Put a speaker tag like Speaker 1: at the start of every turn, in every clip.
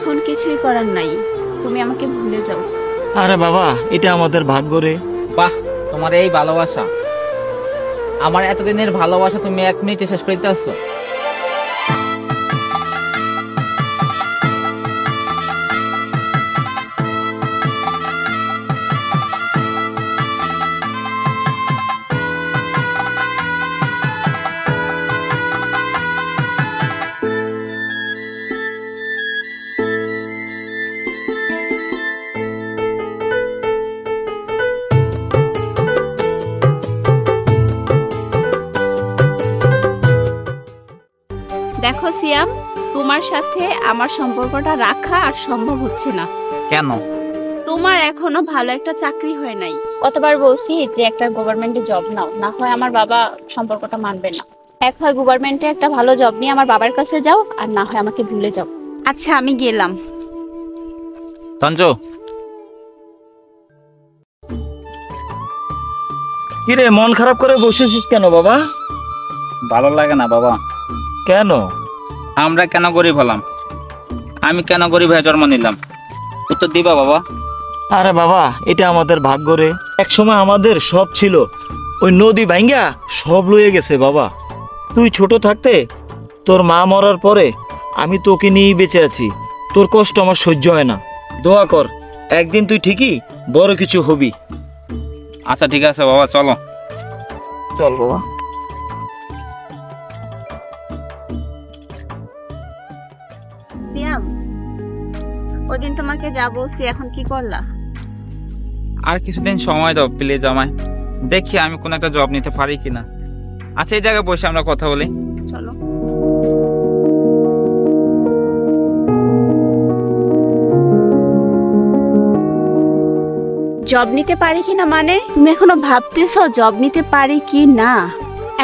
Speaker 1: এখন কিছুই করার নাই, তুমি আমাকে ভুলে যাও।
Speaker 2: আরে বাবা, এটা আমাদের ভাগ্য রে।
Speaker 3: বাহ, তোমার এই ভালোবাসা, আমার এতদিনের ভালোবাসা তুমি 1 মিনিটে শেষ করে দিতে আসছো।
Speaker 1: দেখো সিয়াম, তোমার সাথে আমার সম্পর্কটা রাখা আর সম্ভব হচ্ছে না।
Speaker 3: কেন?
Speaker 1: তোমার এখনো ভালো একটা চাকরি হয় নাই। কতবার বলছি যে একটা গভর্নমেন্টে জব নাও, না হয় আমার বাবা সম্পর্কটা মানবে না। এক হয় গভর্নমেন্টে একটা ভালো জব নিয়ে আমার বাবার কাছে যাও, আর না হয় আমাকে ভুলে যাও। আচ্ছা, আমি গেলাম।
Speaker 3: তঞ্জু,
Speaker 2: কিরে, মন খারাপ করে বসেছিস কেন বাবা?
Speaker 3: ভালো লাগে না বাবা।
Speaker 2: কেন?
Speaker 3: আমরা কেন গরিব হলাম? আমি কেন গরিব হয়ে জন্ম নিলাম? উত্তর দিবা বাবা।
Speaker 2: আরে বাবা, এটা আমাদের ভাগ্য রে। এক সময় আমাদের সব ছিল, ওই নদী ভাঙ্গা সব লয়ে গেছে বাবা। তুই ছোট থাকতে তোর মা মরার পরে আমি তোকে নিয়েই বেঁচে আছি। তোর কষ্ট আমার সহ্য হয় না। দোয়া কর, একদিন তুই ঠিকই বড় কিছু হবি।
Speaker 3: আচ্ছা ঠিক আছে বাবা, চলো।
Speaker 2: চল বাবা।
Speaker 1: সিয়াম, ওদিন তোমাকে যা বলছি এখন কি করলা?
Speaker 3: আর কিছুদিন সময় দাও প্লিজ আমায়, দেখি আমি কোন একটা জব নিতে পারি কিনা। আচ্ছা, এই জায়গায় বসে আমরা কথা বলি।
Speaker 1: চলো। জব নিতে পারি কি না মানে? তুমি এখনো ভাবতেছো জব নিতে পারি কি না?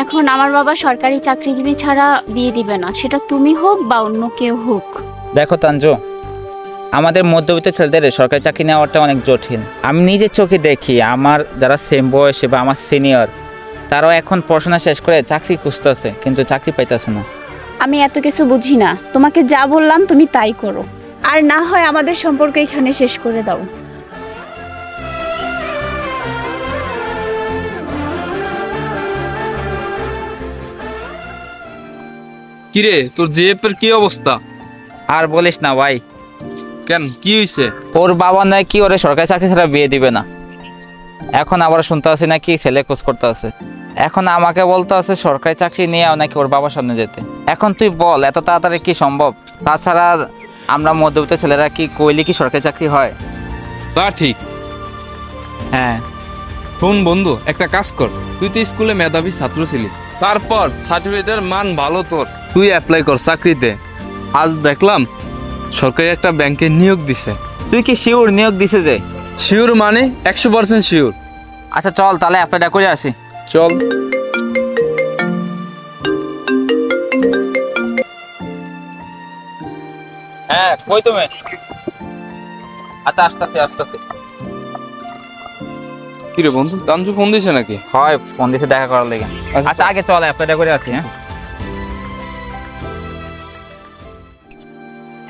Speaker 1: এখন আমার বাবা সরকারি চাকরিজীবী ছাড়া বিয়ে দিবে না, সেটা তুমি হোক বা অন্য কেউ হোক।
Speaker 3: দেখো তানজু, আমাদের মধ্যবিত্ত ছেলেদের সরকারি চাকরি নেওয়াটা অনেক জটিল। আমি নিজের চোখে দেখি আমার যারা সেম বয়সে বা আমার সিনিয়র, তারাও এখন পড়াশোনা শেষ করে চাকরি খুঁজতেছে, কিন্তু চাকরি পাইতেছে না।
Speaker 1: আমি এত কিছু বুঝি না, তোমাকে যা বললাম তুমি তাই করো, আর না হয় আমাদের সম্পর্ক এখানে শেষ করে দাও।
Speaker 4: কিরে, তোর জিএফ এর কি অবস্থা?
Speaker 3: আর বলিস না ভাই।
Speaker 4: কেন, কি হইছে?
Speaker 3: ওর বাবা নয় কি ওরে সরকারি চাকরি ছাড়া বিয়ে দিবে না। এখন আবার শুনতে আছে নাকি ছেলে খোঁজ করতে আছে। এখন আমাকে বলতে আছে সরকারি চাকরি নিয়ে নাকি ওর বাবার সামনে যেতে। এখন তুই বল, এত তাড়াতাড়ি কি সম্ভব? তাছাড়া আমরা মধ্যবিত্ত ছেলেরা কি কইলে কি সরকারি চাকরি হয়?
Speaker 4: তা ঠিক।
Speaker 3: হ্যাঁ,
Speaker 4: শোন বন্ধু, একটা কাজ কর। তুই তো স্কুলে মেধাবী ছাত্র ছিলি, তারপর সার্টিফিকেটের মান ভালো তোর, তুই অ্যাপ্লাই কর চাকরিতে। আজ দেখলাম সরকারি একটা ব্যাংকে নিয়োগ দিছে।
Speaker 3: তুই কি শিওর নিয়োগ দিছে যে?
Speaker 4: শিওর মানে 100% শিওর।
Speaker 3: আচ্ছা চল তাহলে অ্যাপ্লাইটা করে আসি।
Speaker 4: চল।
Speaker 3: হ্যাঁ, কই তুমি? আচ্ছা আসতেছি আসতেছি।
Speaker 4: কিরে বন্ধু, তানজু ফোন দিছে নাকি?
Speaker 3: হয়, ফোন দিছে দেখা করার লেগে। আচ্ছা আগে চল অ্যাপ্লাইটা করে আসি। হ্যাঁ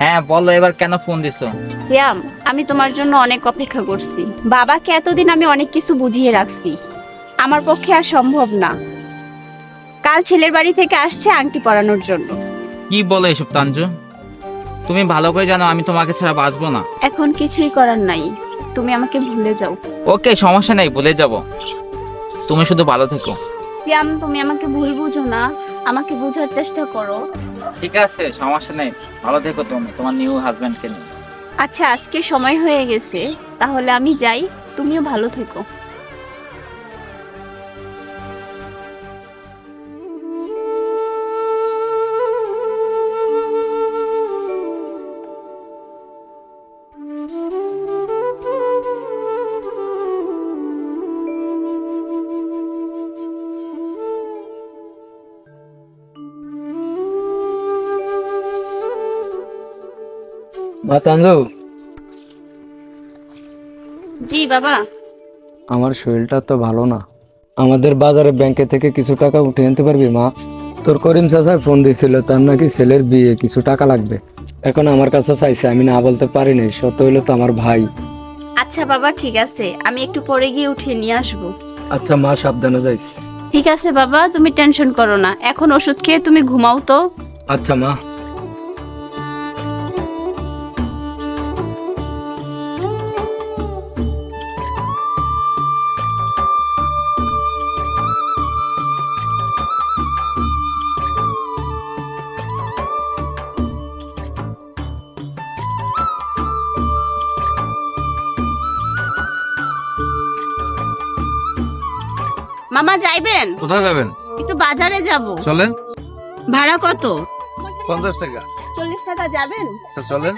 Speaker 3: হ্যাঁ, বলো এবার কেন ফোন দিছো?
Speaker 1: সিয়াম, আমি তোমার জন্য অনেক অপেক্ষা করছি। বাবাকে এতদিন আমি অনেক কিছু বুঝিয়ে রাখছি, আমার পক্ষে আর সম্ভব না। কাল ছেলের বাড়ি থেকে আসছে আংটি পরানোর জন্য।
Speaker 3: কি বলো এসব তানজু? তুমি ভালো করে জানো আমি তোমাকে ছাড়া বাঁচবো না।
Speaker 1: এখন কিছুই করার নাই, তুমি আমাকে ভুলে যাও।
Speaker 3: ওকে, সমস্যা নেই, ভুলে যাব। তুমি শুধু ভালো থেকো।
Speaker 1: সিয়াম, তুমি আমাকে ভুল বুঝো না, আমাকে বোঝার চেষ্টা করো।
Speaker 3: ঠিক আছে, সমস্যা নেই, ভালো থেকো তুমি তোমার নিউ হাজবেন্ডকে নিয়ে।
Speaker 1: আচ্ছা, আজকে সময় হয়ে গেছে, তাহলে আমি যাই, তুমিও ভালো থেকো। জি বাবা।
Speaker 5: আমার শরীরটা তো ভালো না, আমাদের বাজারে ব্যাংকে থেকে কিছু টাকা উঠে আনতে পারবি মা? তোর করিম চাচা ফোন দিয়েছিল, তার নাকি ছেলের বিয়ে, কিছু টাকা লাগবে। এখন আমার কাছে চাইছে, আমি না বলতে পারি নাই, সত্য হইলো তো আমার ভাই।
Speaker 1: আচ্ছা বাবা ঠিক আছে, আমি একটু পরে গিয়ে উঠিয়ে নিয়ে আসবো।
Speaker 5: আচ্ছা মা, সাবধানে যাইস।
Speaker 1: ঠিক আছে বাবা, তুমি টেনশন করো না, এখন ওষুধ খেয়ে তুমি ঘুমাও তো।
Speaker 5: আচ্ছা মা।
Speaker 1: মামা যাইবেন?
Speaker 4: কোথায় যাবেন?
Speaker 1: একটু বাজারে যাব।
Speaker 4: চলেন।
Speaker 1: ভাড়া কত?
Speaker 4: 50 টাকা।
Speaker 1: 40 টাকা যাবেন?
Speaker 4: আচ্ছা চলেন।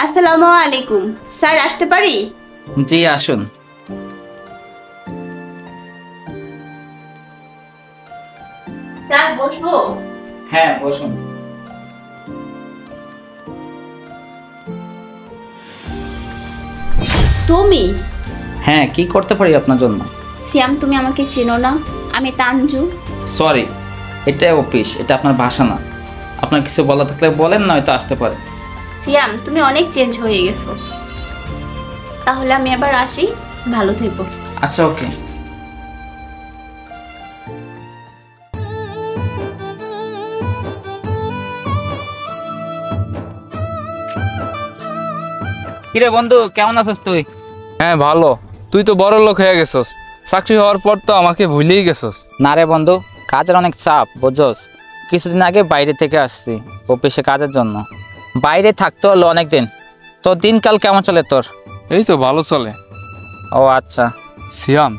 Speaker 1: আসসালামু আলাইকুম স্যার, আসতে পারি?
Speaker 3: জি আসুন।
Speaker 1: স্যার বসবো?
Speaker 3: হ্যাঁ বসুন।
Speaker 1: তুমি?
Speaker 3: হ্যাঁ, কি করতে পারি আপনার জন্য?
Speaker 1: সিয়াম, তুমি আমাকে চেনো না? আমি তানজু।
Speaker 3: সরি, এটা অফিস, এটা আপনার বাসা না। আপনার কিছু বলা থাকলে বলেন, নয়তো আসতে পারে।
Speaker 1: সিয়াম, তুমি অনেক চেঞ্জ হয়ে গেছো। তাহলে আমি আবার আসি, ভালো থেকো।
Speaker 3: আচ্ছা ওকে। কিরে বন্ধু, কেমন আছিস তুই?
Speaker 4: হ্যাঁ ভালো। তুই তো বড় লোক হয়ে গেছস, চাকরি হওয়ার পর তো আমাকে ভুলেই গেছস।
Speaker 3: না রে বন্ধু, কাজের অনেক চাপ বুঝছস। কিছুদিন আগে বাইরে থেকে আসছি অফিসে কাজের জন্য। বাইরে থাকতে হলো অনেকদিন। তোর দিনকাল কেমন চলে তোর?
Speaker 4: এই তো ভালো চলে।
Speaker 3: ও আচ্ছা।
Speaker 4: সিয়াম,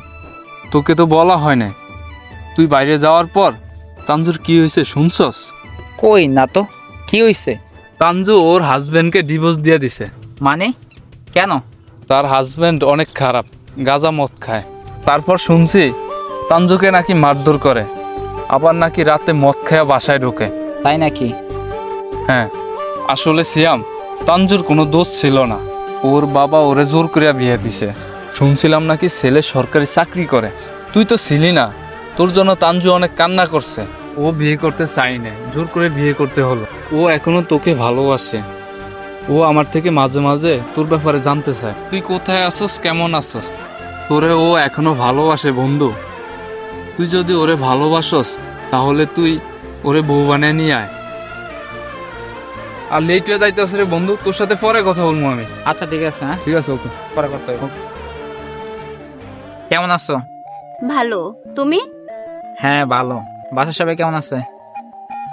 Speaker 4: তোকে তো বলা হয় না, তুই বাইরে যাওয়ার পর তানজুর কি হয়েছে শুনছস?
Speaker 3: কই না তো, কি হইছে?
Speaker 4: তানজু ওর হাজবেন্ডকে ডিভোর্স দিয়ে দিছে।
Speaker 3: মানে কেন?
Speaker 4: তার হাজবেন্ড অনেক খারাপ, গাঁজা মদ খায়। তারপর শুনছি তানজুকে নাকি মারধর করে, আবার নাকি রাতে মদ খেয়ে বাসায় ঢোকে।
Speaker 3: তাই নাকি?
Speaker 4: হ্যাঁ, আসলে সিয়াম, তানজুর কোনো দোষ ছিল না। ওর বাবা ওরে জোর করে বিয়ে দিছে। শুনছিলাম নাকি ছেলে সরকারি চাকরি করে। তুই তো ছিলি না, তোর জন্য তানজু অনেক কান্না করছে। ও বিয়ে করতে চাই না, জোর করে বিয়ে করতে হলো। ও এখনো তোকে ভালোবাসে। ও আমার থেকে মাঝে মাঝে তোর ব্যাপারে জানতে চায়, তুই কোথায় আসস, কেমন আসস। তোরে ও এখনো ভালোবাসে বন্ধু। তুই যদি ওরে ভালোবাসস তাহলে তুই ওরে বউ বানিয়ে নিয়ে আয়। আর লেট হয়ে যাইতেছে রে বন্ধু, তোর সাথে পরে কথা বলবো আমি।
Speaker 3: আচ্ছা ঠিক আছে, হ্যাঁ
Speaker 4: ঠিক আছে, ওকে।
Speaker 3: পরে কথা হবে। কেমন আছো?
Speaker 1: ভালো, তুমি?
Speaker 3: হ্যাঁ ভালো। বাসার সবাই কেমন আছে?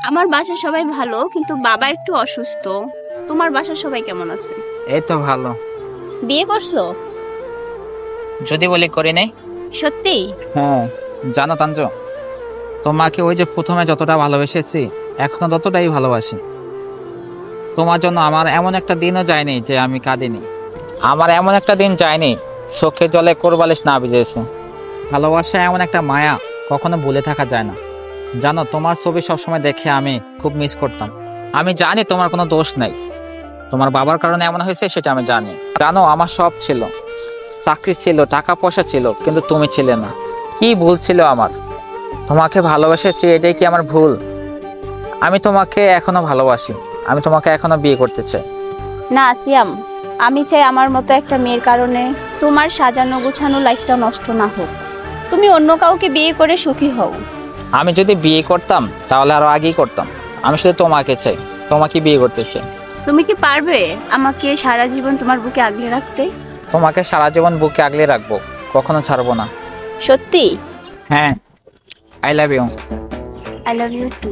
Speaker 1: আমার বাসার সবাই ভালো, কিন্তু বাবা একটু অসুস্থ। তোমার বাসার সবাই কেমন আছে?
Speaker 3: এই তো ভালো।
Speaker 1: বিয়ে করছো?
Speaker 3: যদি বলি করি নাই।
Speaker 1: সত্যি?
Speaker 3: হ্যাঁ, জানো তানজু, তোমাকে ওই যে প্রথমে যতটা ভালোবেসেছি এখনো ততটাই ভালোবাসি। তোমার জন্য আমার এমন একটা দিনও যায়নি যে আমি কাঁদিনি। আমার এমন একটা দিন যায়নি চোখে জলে কোরবালিশ না ভিজেছে। ভালোবাসা এমন একটা মায়া, কখনো ভুলে থাকা যায় না। জানো, তোমার ছবি সবসময় দেখে আমি খুব মিস করতাম। আমি জানি তোমার কোনো দোষ নাই, তোমার বাবার কারণে এমন হয়েছে সেটা আমি জানি। জানো, আমার সব ছিল, চাকরি ছিল, টাকা পয়সা ছিল, কিন্তু তুমি ছিলে না। কি ভুল ছিল আমার? তোমাকে ভালোবেসেছি, এটাই কি আমার ভুল? আমি তোমাকে এখনো ভালোবাসি, আমি তোমাকে এখনো বিয়ে করতে চাই।
Speaker 1: না সিয়াম, আমি চাই আমার মতো একটা মেয়ের কারণে তোমার সাজানো গুছানো লাইফটা নষ্ট না হোক। তুমি অন্য কাউকে বিয়ে করে সুখী হও।
Speaker 3: আমি যদি বিয়ে করতাম তাহলে আরো আগেই করতাম। আমি শুধু তোমাকে চাই, তোমাকে বিয়ে করতে চাই।
Speaker 1: তুমি কি পারবে আমাকে সারা জীবন তোমার বুকে আগলে রাখতে?
Speaker 3: তোমাকে সারা জীবন বুকে আগলে রাখবো, কখনো ছাড়বো না।
Speaker 1: সত্যি?
Speaker 3: হ্যাঁ, I love you.
Speaker 1: I love you two.